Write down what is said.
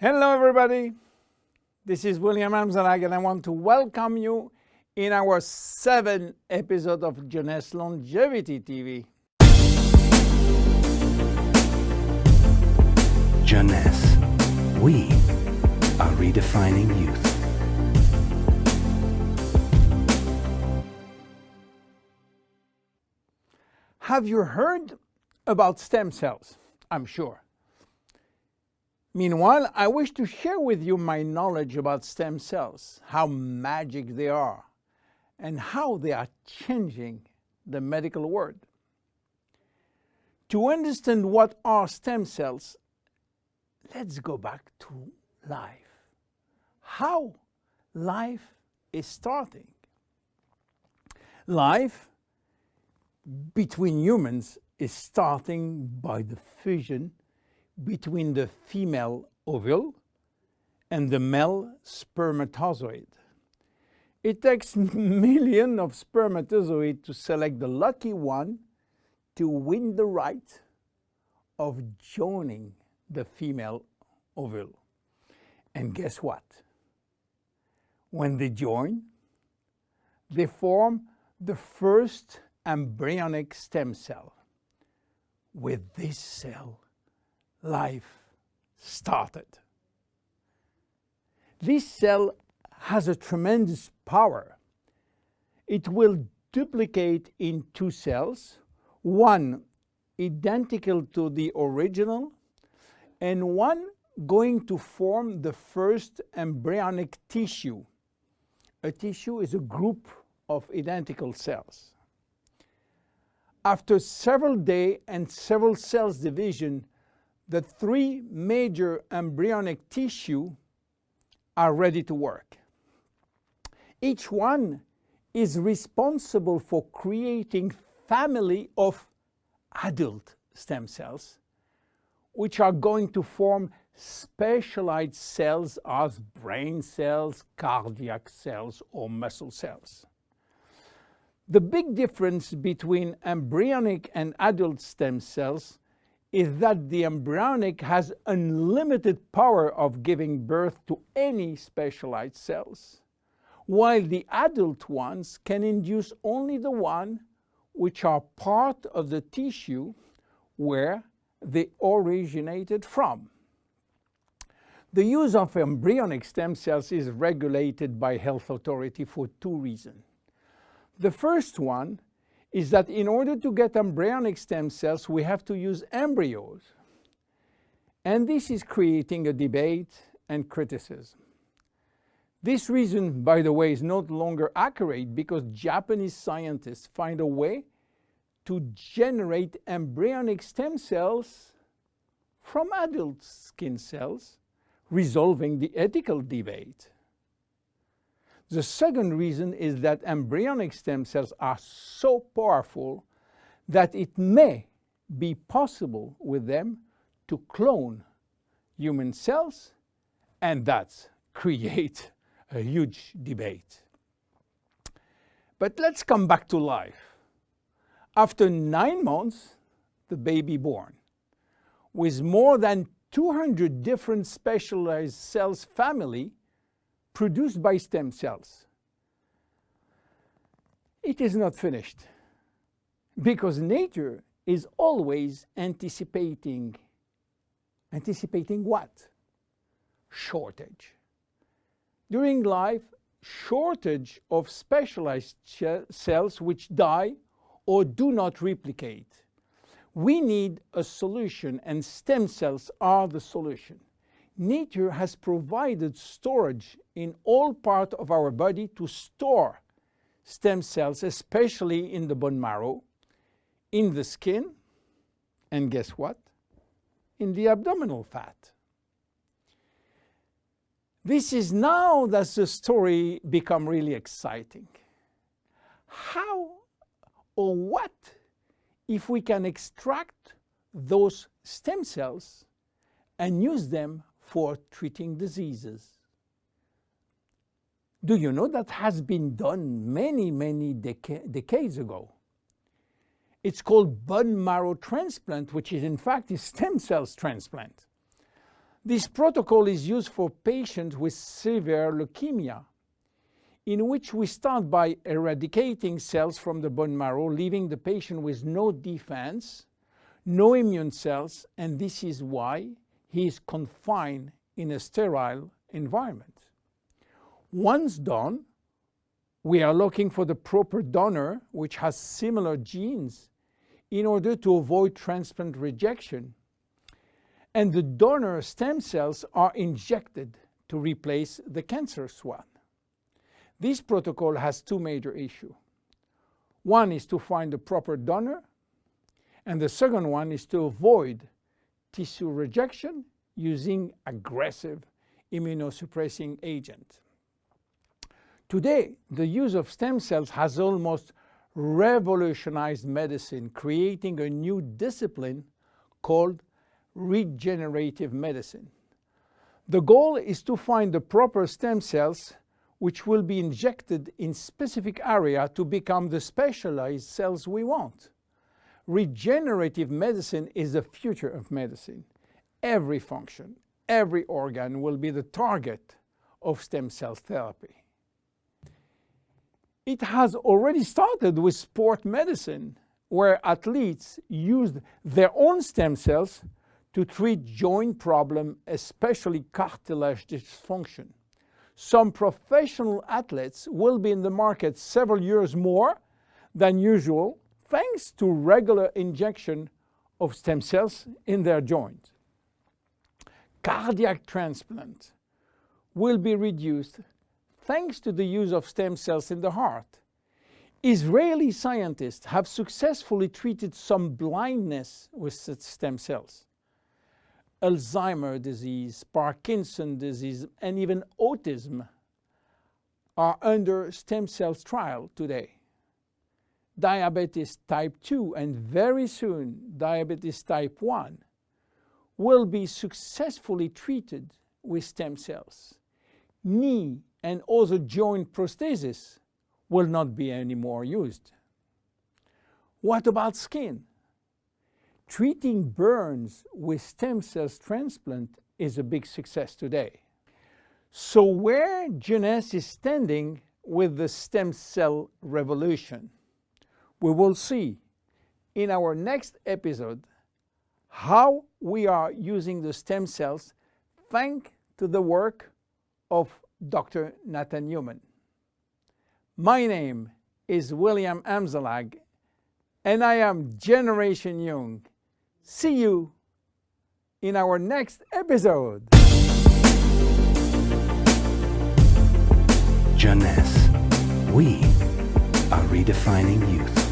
Hello everybody, this is William Amzalag and I want to welcome you in our 7th episode of Jeunesse Longevity TV. Jeunesse, we are redefining youth. Have you heard about stem cells? I'm sure. Meanwhile, I wish to share with you my knowledge about stem cells, how magic they are, and how they are changing the medical world. To understand what are stem cells, let's go back to life. How life is starting. Life between humans is starting by the fusion between the female ovule and the male spermatozoid. It takes millions of spermatozoids to select the lucky one to win the right of joining the female ovule. And guess what? When they join, they form the first embryonic stem cell. With this cell, life started. This cell has a tremendous power. It will duplicate in 2 cells, one identical to the original, and one going to form the first embryonic tissue. A tissue is a group of identical cells. After several days and several cells division, the 3 major embryonic tissue are ready to work. Each one is responsible for creating family of adult stem cells, which are going to form specialized cells as brain cells, cardiac cells, or muscle cells. The big difference between embryonic and adult stem cells is that the embryonic has unlimited power of giving birth to any specialized cells, while the adult ones can induce only the one which are part of the tissue where they originated from. The use of embryonic stem cells is regulated by health authority for 2 reasons. The first one is that in order to get embryonic stem cells, we have to use embryos. And this is creating a debate and criticism. This reason, by the way, is no longer accurate because Japanese scientists find a way to generate embryonic stem cells from adult skin cells, resolving the ethical debate. The second reason is that embryonic stem cells are so powerful that it may be possible with them to clone human cells, and that's create a huge debate. But let's come back to life. After 9 months, the baby born, with more than 200 different specialized cells family produced by stem cells. It is not finished because nature is always anticipating what? Shortage. During life, shortage of specialized cells which die or do not replicate. We need a solution, and stem cells are the solution. Nature has provided storage in all parts of our body to store stem cells, especially in the bone marrow, in the skin, and guess what? In the abdominal fat. This is now that the story becomes really exciting. How or what if we can extract those stem cells and use them for treating diseases? Do you know that has been done many decades ago? It's called bone marrow transplant, which is in fact a stem cells transplant. This protocol is used for patients with severe leukemia, in which we start by eradicating cells from the bone marrow, leaving the patient with no defense, no immune cells, and this is why he is confined in a sterile environment. Once done, we are looking for the proper donor which has similar genes in order to avoid transplant rejection. And the donor stem cells are injected to replace the cancerous one. This protocol has two major issues. One is to find the proper donor, and the second one is to avoid tissue rejection using aggressive immunosuppressing agent. Today, the use of stem cells has almost revolutionized medicine, creating a new discipline called regenerative medicine. The goal is to find the proper stem cells which will be injected in specific area to become the specialized cells we want. Regenerative medicine is the future of medicine. Every function, every organ will be the target of stem cell therapy. It has already started with sport medicine, where athletes used their own stem cells to treat joint problems, especially cartilage dysfunction. Some professional athletes will be in the market several years more than usual, thanks to regular injection of stem cells in their joint. Cardiac transplant will be reduced thanks to the use of stem cells in the heart. Israeli scientists have successfully treated some blindness with such stem cells. Alzheimer's disease, Parkinson's disease, and even autism are under stem cells trial today. Diabetes type 2 and very soon diabetes type 1 will be successfully treated with stem cells. Knee and other joint prosthesis will not be anymore used. What about skin? Treating burns with stem cells transplant is a big success today. So where Jeunesse is standing with the stem cell revolution? We will see in our next episode how we are using the stem cells thanks to the work of Dr. Nathan Newman. My name is William Amzalag, and I am Generation Young. See you in our next episode. Jeunesse. We are redefining youth.